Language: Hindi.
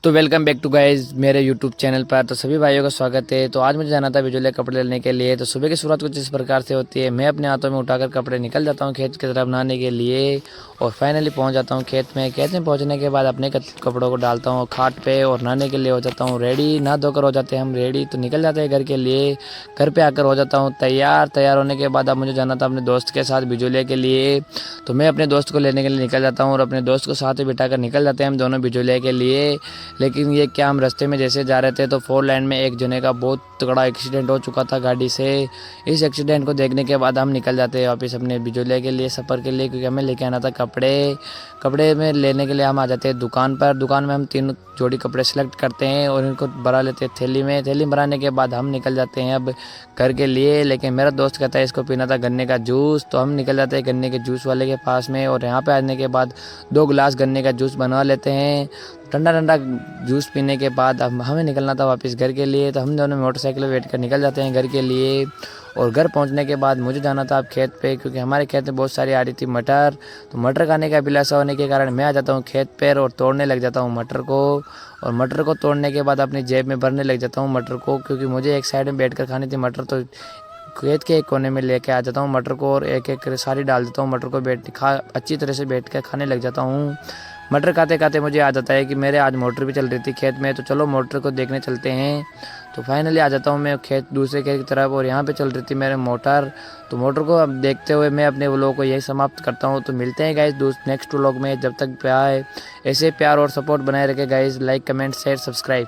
तो वेलकम बैक टू गाइज मेरे यूट्यूब चैनल पर। तो सभी भाइयों का स्वागत है। तो आज मुझे जाना था बिजोलिया कपड़े लेने के लिए। तो सुबह की शुरुआत कुछ इस प्रकार से होती है। मैं अपने हाथों में उठाकर कपड़े निकल जाता हूँ खेत की तरफ नहाने के लिए और फाइनली पहुँच जाता हूँ खेत में। खेत में पहुँचने के बाद अपने कपड़ों को डालता हूँ खाट पे और नहाने के लिए हो जाता हूँ रेडी। नहा धोकर हो जाते हैं हम रेडी, तो निकल जाते हैं घर के लिए। घर पर आकर हो जाता हूँ तैयार होने के बाद अब मुझे जाना था अपने दोस्त के साथ बिजोलिया के लिए। तो मैं अपने दोस्त को लेने के लिए निकल जाता हूँ और अपने दोस्त को साथ में बिठाकर निकल जाते हैं हम दोनों बिजोलिया के लिए। लेकिन ये क्या, हम रास्ते में जैसे जा रहे थे तो 4 लाइन में एक जने का बहुत तगड़ा एक्सीडेंट हो चुका था गाड़ी से। इस एक्सीडेंट को देखने के बाद हम निकल जाते हैं वापस अपने बिजोलिया के लिए सफ़र के लिए, क्योंकि हमें लेके आना था कपड़े में लेने के लिए। हम आ जाते हैं दुकान पर। दुकान में हम 3 जोड़ी कपड़े सेलेक्ट करते हैं और इनको भरा लेते हैं थैली में। थैली भराने के बाद हम निकल जाते हैं अब घर के लिए। लेकिन मेरा दोस्त कहता है इसको पीना था गन्ने का जूस, तो हम निकल जाते हैं गन्ने के जूस वाले के पास में। और यहाँ पे आने के बाद 2 गिलास गन्ने का जूस बनवा लेते हैं। ठंडा जूस पीने के बाद अब हमें निकलना था वापस घर के लिए। तो हम दोनों मोटरसाइकिल वेट कर निकल जाते हैं घर के लिए। और घर पहुंचने के बाद मुझे जाना था अब खेत पे, क्योंकि हमारे खेत में बहुत सारी आ रही थी मटर। तो मटर खाने का अभिलाषा होने के कारण मैं आ जाता हूँ खेत पर और तोड़ने लग जाता हूँ मटर को। और मटर को तोड़ने के बाद अपनी जेब में भरने लग जाता हूँ मटर को, क्योंकि मुझे एक साइड में बैठ कर खानी थी मटर। तो खेत के एक कोने में लेके आ जाता हूँ मटर को और एक एक सारी डाल देता हूँ मटर को। अच्छी तरह से बैठ कर खाने लग जाता हूँ। मटर खाते खाते मुझे आ जाता है कि मेरे आज मोटर भी चल रही थी खेत में, तो चलो मोटर को देखने चलते हैं। तो फाइनली आ जाता हूँ मैं दूसरे खेत की तरफ और यहाँ पे चल रही थी मेरे मोटर। तो मोटर को अब देखते हुए मैं अपने व्लॉग को यही समाप्त करता हूँ। तो मिलते हैं गाइस नेक्स्ट व्लॉग में। जब तक प्यार ऐसे प्यार और सपोर्ट बनाए रखे guys, like comment share subscribe.